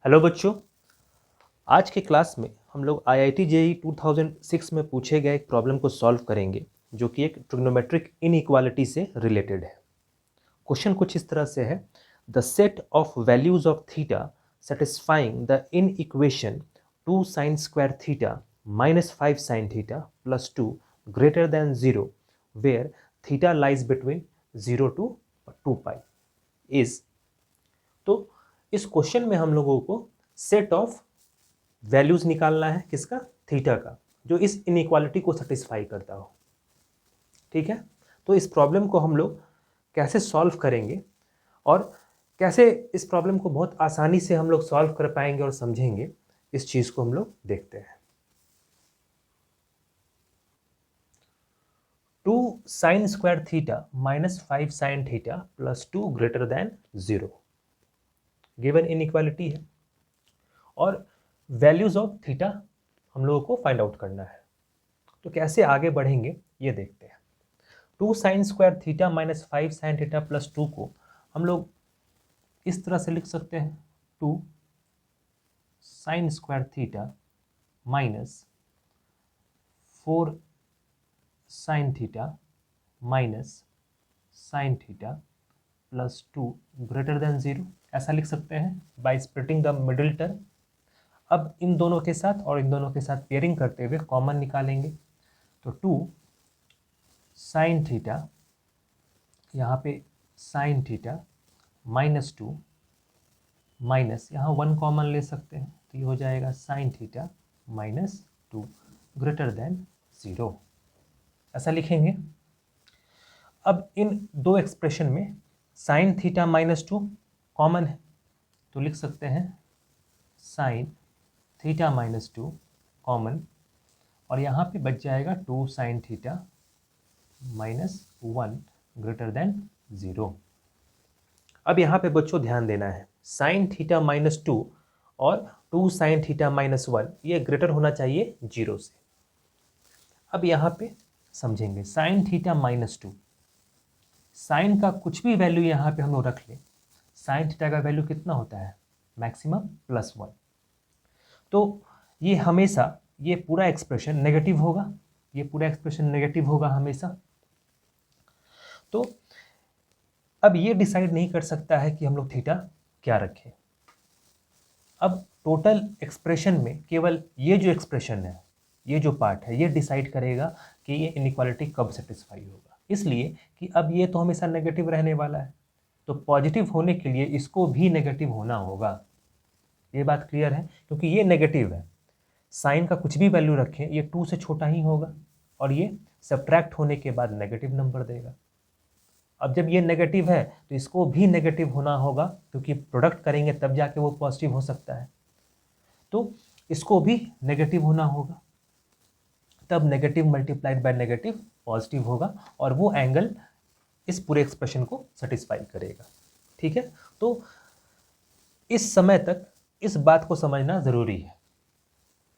Hello बच्चों, आज के क्लास में हम लोग IIT JEE 2006 में पूछे गए एक प्रॉब्लम को सॉल्व करेंगे जो कि एक ट्रिग्नोमेट्रिक इनइक्वालिटी से रिलेटेड है। क्वेश्चन कुछ इस तरह से है, the set of values of theta satisfying the in equation 2 sin square theta minus 5 sin theta plus 2 greater than 0 where theta lies between 0 to 2 pi is। तो इस क्वेश्चन में हम लोगों को सेट ऑफ वैल्यूज निकालना है, किसका? थीटा का, जो इस इनइक्वालिटी को सेटिस्फाई करता हो। ठीक है, तो इस प्रॉब्लम को हम लोग कैसे सॉल्व करेंगे और कैसे इस प्रॉब्लम को बहुत आसानी से हम लोग सॉल्व कर पाएंगे और समझेंगे, इस चीज को हम लोग देखते हैं। 2 sin square theta minus 5 sin theta plus 2 greater than 0 given inequality है और वैल्यूज ऑफ थीटा हम लोगों को फाइंड आउट करना है। तो कैसे आगे बढ़ेंगे ये देखते हैं। 2 sin square theta minus 5 sin theta plus 2 को हम लोग इस तरह से लिख सकते हैं, 2 sin square theta minus 4 sin theta minus sin theta plus 2 greater than 0, ऐसा लिख सकते हैं by splitting the middle term. अब इन दोनों के साथ और इन दोनों के साथ पेयरिंग करते हुए कॉमन निकालेंगे। तो 2 sin थीटा, यहाँ पे sin थीटा माइनस 2 माइनस, यहाँ 1 कॉमन ले सकते हैं तो ये हो जाएगा sin theta minus 2 greater than 0, ऐसा लिखेंगे। अब इन दो एक्सप्रेशन में sin थीटा माइनस 2 कॉमन है तो लिख सकते हैं sin थीटा माइनस 2 कॉमन, और यहाँ पे बच जाएगा 2 sin theta minus 1 greater than 0। अब यहाँ पे बच्चों ध्यान देना है, sin थीटा माइनस 2 और 2 sin थीटा माइनस 1 ये ग्रेटर होना चाहिए 0 से। अब यहाँ पे समझेंगे sin थीटा माइनस 2, साइन का कुछ भी वैल्यू यहाँ पे हम लोग रख लें, sin थीटा का वैल्यू कितना होता है? Maximum plus 1। तो ये हमेशा, ये पूरा एक्सप्रेशन नेगेटिव होगा, ये पूरा एक्सप्रेशन नेगेटिव होगा हमेशा। तो अब ये डिसाइड नहीं कर सकता है कि हम लोग थीटा क्या रखें। अब टोटल एक्सप्रेशन में केवल ये जो एक्सप्रेशन है, ये जो पार्ट है, ये डिसाइड करेगा कि ये इनइक्वालिटी कब सेटिस्फाई होगा। इसलिए कि अब ये तो हमेशा नेगेटिव रहने वाला है, तो पॉजिटिव होने के लिए इसको भी नेगेटिव होना होगा। ये बात क्लियर है, क्योंकि ये नेगेटिव है, साइन का कुछ भी वैल्यू रखें ये 2 से छोटा ही होगा और ये सब्ट्रैक्ट होने के बाद नेगेटिव नंबर देगा। अब जब ये नेगेटिव है तो इसको भी नेगेटिव होना होगा, क्योंकि प्रोडक्ट करेंगे तब जाके वो पॉजिटिव हो सकता है। तो इसको भी नेगेटिव होना होगा, तब negative multiplied by negative positive होगा और वो एंगल इस पूरे एक्सप्रेशन को सेटिस्फाई करेगा। ठीक है, तो इस समय तक इस बात को समझना ज़रूरी है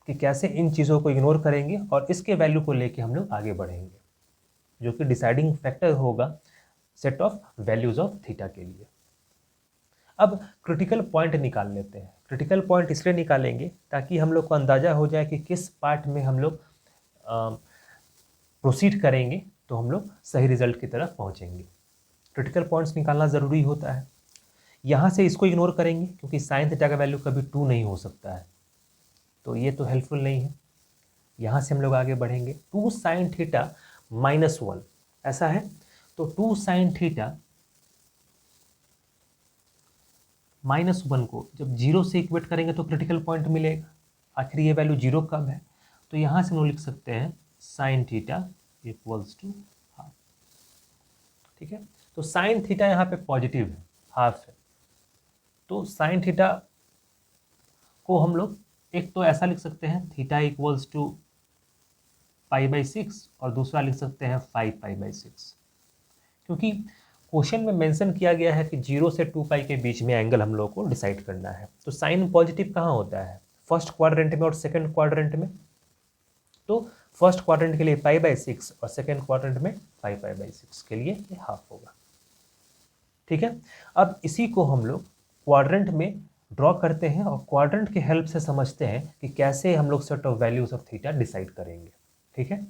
कि कैसे इन चीज़ों को इग्नोर करेंगे और इसके वैल्यू को लेके हम लोग आगे बढ़ेंगे, जो कि डिसाइडिंग फैक्टर होगा set of values of theta के लिए। अब क्रिटिकल पॉइंट निकाल लेते हैं। क्रिटिकल पॉइंट इसलिए निकालेंगे ताकि हम लोग को अंदाज़ा हो जाए कि किस पार्ट में हम लोग प्रोसीड करेंगे तो हम लोग सही रिजल्ट की तरफ पहुँचेंगे। क्रिटिकल पॉइंट्स निकालना ज़रूरी होता है। यहाँ से इसको इग्नोर करेंगे क्योंकि साइन थीटा का वैल्यू कभी 2 नहीं हो सकता है, तो ये तो हेल्पफुल नहीं है। यहाँ से हम लोग आगे बढ़ेंगे, 2 sin थीटा माइनस 1, ऐसा है। तो 2 sin थीटा माइनस 1 को जब 0 से इक्वेट करेंगे तो क्रिटिकल पॉइंट मिलेगा। आखिर ये वैल्यू 0 कब है? तो यहाँ से हम लोग लिख सकते हैं sin theta equals to half. ठीक है, तो sin थीटा यहाँ पे पॉजिटिव है, हाफ है, तो sin थीटा को हम लोग एक तो ऐसा लिख सकते हैं थीटा इक्वल्स टू π/6 और दूसरा लिख सकते हैं 5π/6, क्योंकि क्वेश्चन में मेंशन किया गया है कि 0 से 2π के बीच में एंगल हम लोग को डिसाइड करना है। तो साइन पॉजिटिव कहाँ होता है? फर्स्ट क्वाड्रेंट में और सेकंड क्वाड्रेंट में। तो फर्स्ट क्वाड्रेंट के लिए π/6 और सेकंड क्वाड्रेंट में 5π/6 के लिए ये हाफ होगा। ठीक है, अब इसी को हम लोग क्वाड्रेंट में ड्रॉ करते हैं और क्वाड्रेंट के हेल्प से समझते हैं कि कैसे हम लोग set of values of theta decide करेंगे। ठीक है,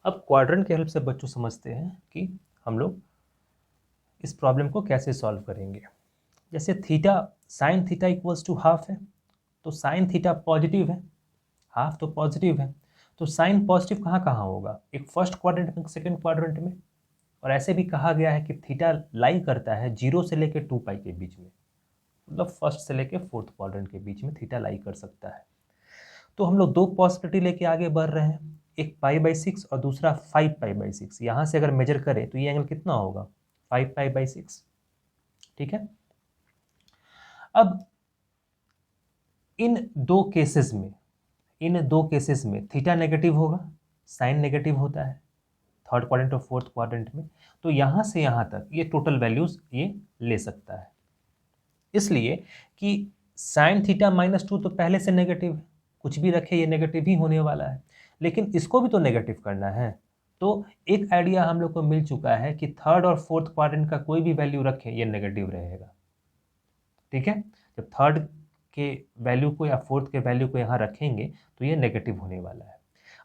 अब क्वाड्रेंट के हेल्प से बच्चों समझते हैं कि हम लोग इस प्रॉब्लम को कैसे सॉल्व करेंगे। जैसे theta sine theta equals to half है, तो साइन थीटा पॉजिटिव है, हाफ तो पॉजिटिव है, तो साइन पॉजिटिव कहाँ कहाँ होगा, एक फर्स्ट क्वाड्रेंट में, सेकंड क्वाड्रेंट में। और ऐसे भी कहा गया है कि थीटा लाई करता है 0 से लेकर 2 पाई के बीच में, मतलब फर्स्ट से लेकर फोर्थ क्वाड्रेंट के बीच में थीटा लाई कर सकता है। तो हम लोग दो पॉसिबिलिटी लेके आगे बढ़ रहे हैं, एक π/6 और दूसरा 5π/6। यहाँ से अगर मेजर करें तो ये एंगल कितना होगा, 5π/6। ठीक है, अब इन दो केसेस में थीटा नेगेटिव होगा, साइन नेगेटिव होता है थर्ड क्वाड्रेंट और फोर्थ क्वाड्रेंट में। तो यहाँ से यहाँ तक ये टोटल वैल्यूज ये ले सकता है, इसलिए कि साइन थीटा -2 तो पहले से नेगेटिव है, कुछ भी रखे ये नेगेटिव ही होने वाला है, लेकिन इसको भी तो नेगेटिव करना है। तो एक आइडिया हम लोग को मिल चुका है कि थर्ड और फोर्थ क्वाड्रेंट का कोई भी वैल्यू रखें ये नेगेटिव रहेगा। ठीक है, जब थर्ड के वैल्यू को या फोर्थ के वैल्यू को यहाँ रखेंगे तो ये नेगेटिव होने वाला है।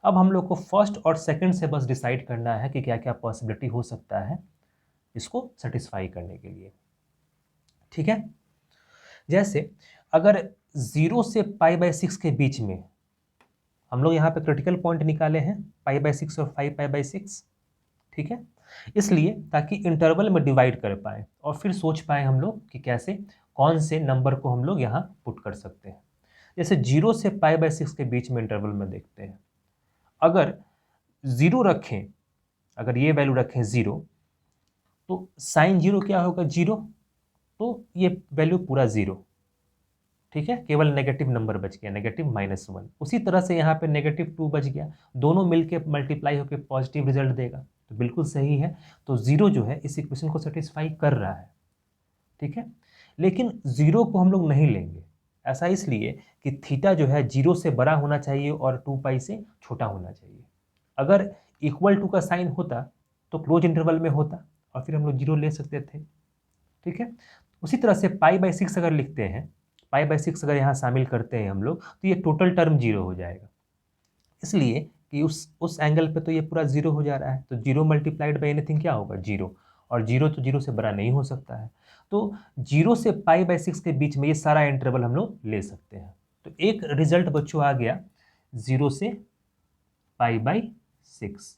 अब हम लोग को फर्स्ट और सेकंड से बस डिसाइड करना है कि क्या क्या पॉसिबिलिटी हो सकता है इसको सेटिस्फाई करने के लिए। ठीक है, जैसे अगर 0 से π/6 के बीच में हम लोग यहाँ पे क्रिटिकल पॉइंट निकाले हैं π/6 और 5π/6। ठीक है, इसलिए ताकि इंटरवल में डिवाइड कर पाए और फिर सोच पाए हम लोग कि कैसे कौन से नंबर को हम लोग यहाँ पुट कर सकते हैं। जैसे 0 से π/6 के बीच में इंटरवल में देखते हैं, अगर 0 रखें, अगर ये वैल्यू रखें 0, तो साइन 0 क्या होगा, 0, तो ये वैल्यू पूरा 0। ठीक है, केवल नेगेटिव नंबर बच गया, -1। उसी तरह से यहाँ पे -2 बच गया, दोनों मिलके मल्टीप्लाई होकर पॉजिटिव रिजल्ट देगा, तो बिल्कुल सही है। तो 0 जो है इस इक्वेशन को सेटिस्फाई कर रहा है। ठीक है, लेकिन 0 को हम लोग नहीं लेंगे, ऐसा इसलिए कि थीटा जो है 0 से बड़ा होना चाहिए और 2 पाई से छोटा होना चाहिए। अगर इक्वल टू का साइन होता तो क्लोज इंटरवल में होता और फिर हम लोग 0 ले सकते थे। ठीक है, उसी तरह से π/6 अगर लिखते हैं, π/6 अगर यहाँ शामिल करते हैं हम लोग, तो ये टोटल टर्म 0 हो जाएगा, इसलिए कि उस एंगल पे तो ये पूरा 0 हो जा रहा है। तो 0 मल्टीप्लाइड बाई एनीथिंग क्या होगा, 0, और 0 तो 0 से बड़ा नहीं हो सकता है। तो 0 से π/6 के बीच में ये सारा इंटरवल हम लोग ले सकते हैं। तो एक रिजल्ट बच्चों आ गया 0 से π/6,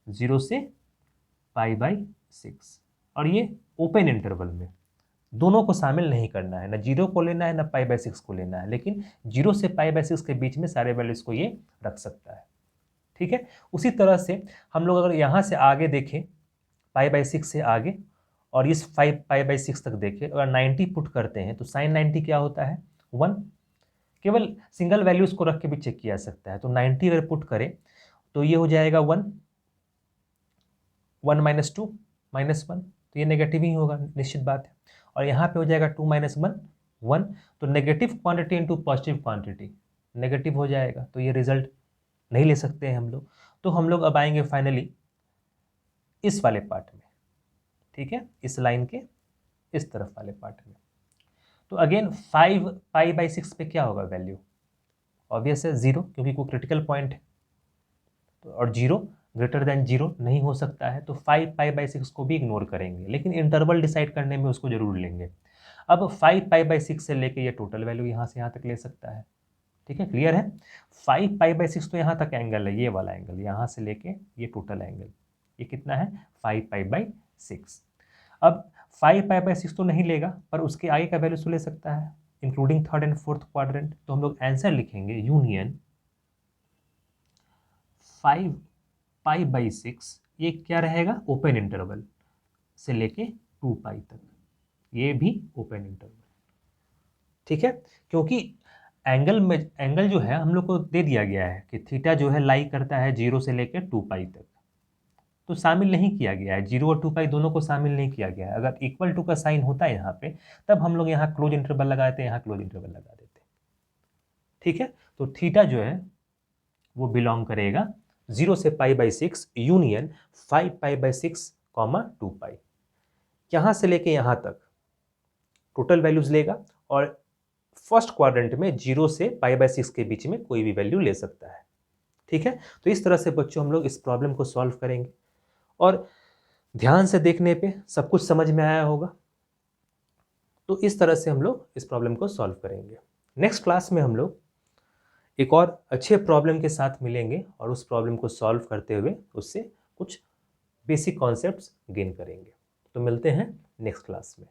0 से π/6, और ये ओपन इंटरवल में, दोनों को शामिल नहीं करना है, ना 0 को लेना है ना π/6 को लेना है, लेकिन 0 से π/6 के बीच में सारे वैल्यूज को ये रख सकता है। ठीक है, उसी तरह से हम लोग अगर यहाँ से आगे देखें, π/6 से आगे, और इस 5π/6 तक देखें, अगर 90 पुट करते हैं तो साइन 90 क्या होता है, 1। केवल सिंगल वैल्यूज को रख के भी चेक किया जा सकता है। तो 90 अगर पुट करें तो ये हो जाएगा 1, 1 - 2 -1, तो ये नेगेटिव ही होगा, निश्चित बात है। और यहाँ पे हो जाएगा 2 - 1 1, तो negative quantity into positive quantity negative हो जाएगा, तो ये रिजल्ट नहीं ले सकते हैं हम लोग। तो हम लोग अब आएंगे फाइनली इस वाले पार्ट में। ठीक है, इस लाइन के इस तरफ वाले पार्ट में। तो अगेन 5π/6 पे क्या होगा वैल्यू, ऑब्वियस है 0, क्योंकि कोई क्रिटिकल पॉइंट है, तो और 0 ग्रेटर देन 0 नहीं हो सकता है, तो 5π/6 को भी इग्नोर करेंगे, लेकिन इंटरवल डिसाइड करने में उसको जरूर लेंगे। अब 5π/6 से लेके ये टोटल वैल्यू यहाँ से यहाँ तक ले सकता है। ठीक है, क्लियर है। 5π/6 तो यहाँ तक एंगल है, ये वाला एंगल यहाँ से लेके ये टोटल एंगल, ये कितना है 5π/6। अब 5π/6 तो नहीं लेगा, पर उसके आगे का वैल्यू तो ले सकता है, including third and fourth quadrant. तो हम लोग आंसर लिखेंगे यूनियन 5π/6, ये क्या रहेगा, ओपन इंटरवल से लेके 2 पाई तक, ये भी ओपन इंटरवल। ठीक है, क्योंकि एंगल जो है हम लोग को दे दिया गया है कि थीटा जो है लाई करता है 0 से लेकर 2 पाई तक, तो शामिल नहीं किया गया है, 0 और 2 पाई दोनों को शामिल नहीं किया गया है। अगर इक्वल टू का साइन होता है यहाँ पे, तब हम लोग यहाँ क्लोज इंटरवल लगाते हैं, यहाँ क्लोज इंटरवल लगा देते। ठीक है, तो थीटा जो है वो बिलोंग करेगा 0 से π/6 यूनियन 5π/6, 2 पाई। यहाँ से लेके यहाँ तक टोटल वैल्यूज लेगा और फर्स्ट क्वाड्रेंट में 0 से π/6 के बीच में कोई भी वैल्यू ले सकता है। ठीक है, तो इस तरह से बच्चों हम लोग इस प्रॉब्लम को सॉल्व करेंगे और ध्यान से देखने पे सब कुछ समझ में आया होगा। तो इस तरह से हम लोग इस प्रॉब्लम को सॉल्व करेंगे। नेक्स्ट क्लास में हम लोग एक और अच्छे प्रॉब्लम के साथ मिलेंगे और उस प्रॉब्लम को सॉल्व करते हुए उससे कुछ बेसिक कॉन्सेप्ट्स गेन करेंगे। तो मिलते हैं नेक्स्ट क्लास में।